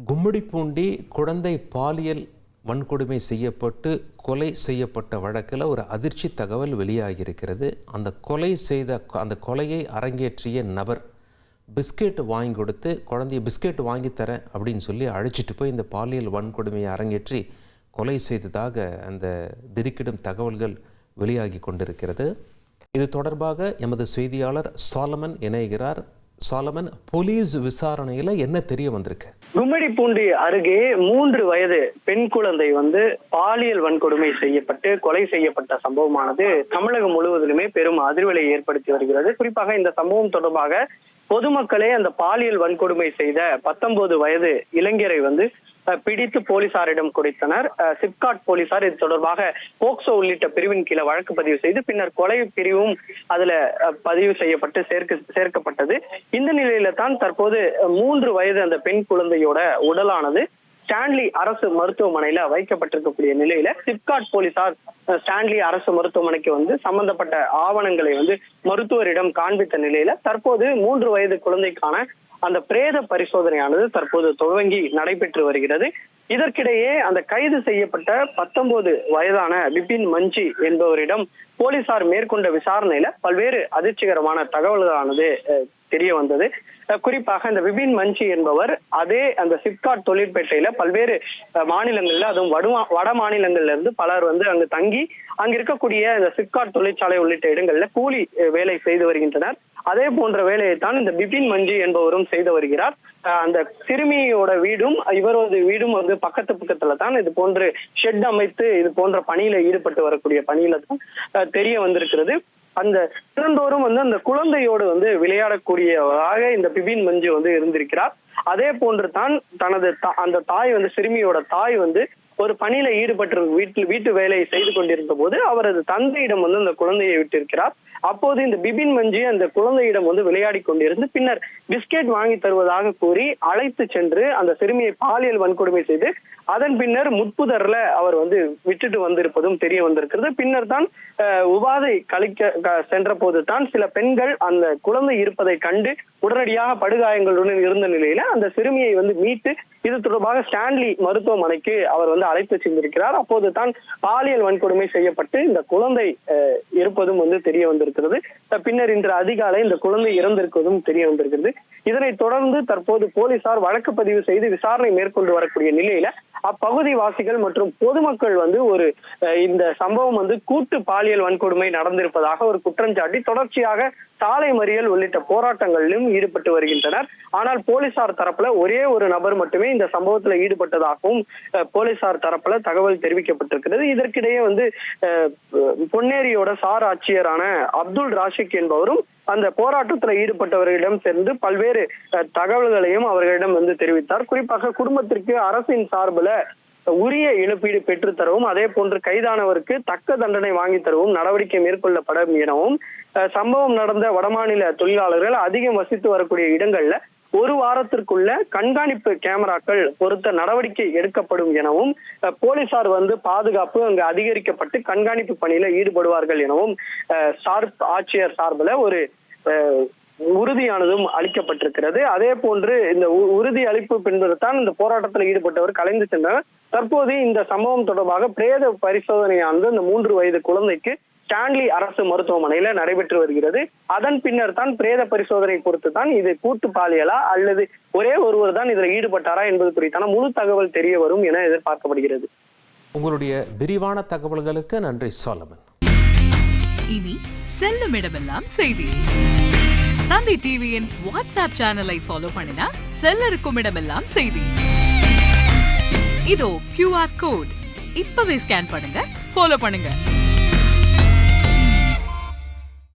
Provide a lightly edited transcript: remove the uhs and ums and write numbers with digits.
கும்மிடிப்பூண்டி குழந்தை பாலியல் வன்கொடுமை செய்யப்பட்டு கொலை செய்யப்பட்ட வழக்கில் ஒரு அதிர்ச்சி தகவல் வெளியாகியிருக்கிறது. அந்த கொலையை அரங்கேற்றிய நபர் பிஸ்கெட் வாங்கி கொடுத்து குழந்தைய பிஸ்கெட் வாங்கி தரேன் அப்படின்னு சொல்லி அழைச்சிட்டு போய் இந்த பாலியல் வன்கொடுமையை அரங்கேற்றி கொலை செய்ததாக அந்த திடுக்கிடும் தகவல்கள் வெளியாகி கொண்டிருக்கிறது. இது தொடர்பாக எமது செய்தியாளர் சாலமன் இணைகிறார். சாலமன், போலீஸ் விசாரணையில என்ன தெரிய வந்திருக்கு? கும்மிடிப்பூண்டி அருகே 3 வயது பெண் குழந்தை பாலியல் வன்கொடுமை செய்யப்பட்டு கொலை செய்யப்பட்ட சம்பவமானது தமிழகம் முழுவதிலுமே பெரும் அதிர்வலை ஏற்படுத்தி வருகிறது. குறிப்பாக இந்த சம்பவம் தொடர்பாக பொதுமக்களே அந்த பாலியல் வன்கொடுமை செய்த 19 வயது இளைஞரை பிடித்து போலீசாரிடம் கொடுத்தனர். சிப்காட் போலீசார் இது தொடர்பாக போக்சோ உள்ளிட்ட பிரிவின் கீழே வழக்கு பதிவு செய்து பின்னர் கொலை பிரிவும் அதுல பதிவு செய்யப்பட்டு சேர்க்கப்பட்டது. இந்த நிலையில தான் தற்போது 3 வயது அந்த பெண் குழந்தையோட உடலானது ஸ்டான்லி அரசு மருத்துவமனையில வைக்கப்பட்டிருக்கக்கூடிய நிலையில சிப்காட் போலீசார் ஸ்டான்லி அரசு மருத்துவமனைக்கு சம்பந்தப்பட்ட ஆவணங்களை மருத்துவரிடம் காண்பித்த நிலையில தற்போது 3 வயது குழந்தைக்கான அந்த பிரேத பரிசோதனையானது தற்போது துவங்கி நடைபெற்று வருகிறது. இதற்கிடையே அந்த கைது செய்யப்பட்ட 19 வயதான பிபின் மஞ்சி என்பவரிடம் போலீசார் மேற்கொண்ட விசாரணையில பல்வேறு அதிர்ச்சிகரமான தகவல்களானது தெரிய வந்தது. குறிப்பாக இந்த பிபின் மஞ்சி என்பவர் அதே அந்த சிப்காட் தொழிற்பேட்டையில பல்வேறு மாநிலங்கள்ல, அதுவும் வட மாநிலங்கள்ல இருந்து பலர் அங்கு தங்கி அங்க இருக்கக்கூடிய இந்த சிப்காட் தொழிற்சாலை உள்ளிட்ட இடங்கள்ல கூலி வேலை செய்து வருகின்றனர். அதே போன்ற வேலையைத்தான் இந்த பிபின் மஞ்சி என்பவரும் செய்து வருகிறார். அந்த சிறுமியோட வீடும் இவரது வீடும் பக்கத்துல தான் இது போன்று ஷெட் அமைத்து இது போன்ற பணியில ஈடுபட்டு வரக்கூடிய பணியில தான் தெரிய வந்திருக்கிறது. அந்த தினந்தோறும் அந்த குழந்தையோடு விளையாடக்கூடியவராக இந்த பிபின் மஞ்சு இருந்திருக்கிறார். அதே போன்று தான் தனது அந்த தாய் சிறுமியோட தாய் ஒரு பணியில ஈடுபட்டு வீட்டு வேலையை செய்து கொண்டிருந்த போது அவரது தந்தையிடம் அந்த குழந்தையை விட்டிருக்கிறார். அப்போது இந்த பிபின் மஞ்சி அந்த குழந்தையிடம் விளையாடி கொண்டிருந்து பின்னர் பிஸ்கெட் வாங்கி தருவதாக கூறி அழைத்து சென்று அந்த சிறுமியை பாலியல் வன்கொடுமை செய்து அதன் பின்னர் முட்புதர்ல அவர் விட்டுட்டு வந்திருப்பதும் தெரிய வந்திருக்கிறது. பின்னர் தான் உபாதை கழிக்க சென்ற போது தான் சில பெண்கள் அந்த குழந்தை இருப்பதை கண்டு உடனடியாக படுகாயங்களுடன் இருந்த நிலையில அந்த சிறுமியை மீட்டு இது தொடர்பாக ஸ்டான்லி மருத்துவமனைக்கு அவர் அழைத்து சென்றிருக்கிறார். அப்போது தான் பாலியல் வன்கொடுமை செய்யப்பட்டு இந்த குழந்தை இருப்பதும் தெரிய வந்திருக்கிறது. பின்னர் இன்று அதிகாலை இந்த குழந்தை இறந்திருப்பதும் தெரிய வந்திருக்கிறது. இதனைத் தொடர்ந்து தற்போது போலீசார் வழக்கு பதிவு செய்து விசாரணை மேற்கொண்டு வரக்கூடிய நிலையில அப்பகுதி வாசிகள் மற்றும் பொதுமக்கள் ஒரு இந்த சம்பவம் கூட்டு பாலியல் வன்கொடுமை நடந்திருப்பதாக ஒரு குற்றம் சாட்டி தொடர்ச்சியாக சாலை மறியல் உள்ளிட்ட போராட்டங்களிலும் ஈடுபட்டு வருகின்றனர். ஆனால் போலீசார் தரப்புல ஒரே ஒரு நபர் மட்டுமே இந்த சம்பவத்துல ஈடுபட்டதாகவும் போலீசார் தரப்புல தகவல் தெரிவிக்கப்பட்டிருக்கிறது. இதற்கிடையே பொன்னேரியோட சார் ஆட்சியரான அப்துல் ராஷிக் என்பவரும் அந்த போராட்டத்துல ஈடுபட்டவர்களிடம் சேர்ந்து பல்வேறு தகவல்களையும் அவர்களிடம் தெரிவித்தார். குறிப்பாக குடும்பத்திற்கு அரசின் சார்பில் உரிய இழப்பீடு பெற்றுத்தரவும் அதே போன்று கைதானவருக்கு தக்க தண்டனை வாங்கி தரவும் நடவடிக்கை மேற்கொள்ளப்படும் எனவும் சம்பவம் நடந்த வடமாநில தொழிலாளர்கள் அதிகம் வசித்து வரக்கூடிய இடங்கள்ல 1 வாரத்திற்குள்ள கண்காணிப்பு கேமராக்கள் பொருத்த நடவடிக்கை எடுக்கப்படும் எனவும் போலீசார் பாதுகாப்பு அங்கு அதிகரிக்கப்பட்டு கண்காணிப்பு பணியில ஈடுபடுவார்கள் எனவும் ஆட்சியர் சார்பில் ஒரு உறுதியானதும் அளிக்கப்பட்டிருக்கிறது. அதே போன்று இந்த உறுதி அளிப்பு பின்புறத்தான் இந்த போராட்டத்தில் ஈடுபட்டவர் கலைந்து சென்றனர். தற்போது இந்த சம்பவம் தொடர்பாக பிரேத பரிசோதனையானது இந்த 3 வயது குழந்தைக்கு ஸ்டான்லி அரசு மருத்துவமனையில நடைபெற்று வருகிறது. அதன் பின்னர் தான் பிரேத பரிசோதனை பொறுத்து தான் இது கூட்டு பாலியலா அல்லது ஒரே ஒருவர் தான் இதில் ஈடுபட்டாரா என்பது குறித்தான முழு தகவல் தெரிய வரும் என எதிர்பார்க்கப்படுகிறது. உங்களுடைய விரிவான தகவல்களுக்கு நன்றி சாலமன். இனி செல்லும் இடமெல்லாம் செய்தி. தந்தை டிவியின் வாட்ஸ்அப் சேனலை ஃபாலோ பண்ணினா செல்லருக்கும் இடமெல்லாம் செய்தி. இதோ QR கோட் இப்பவே ஸ்கேன் பண்ணுங்க, ஃபாலோ பண்ணுங்க.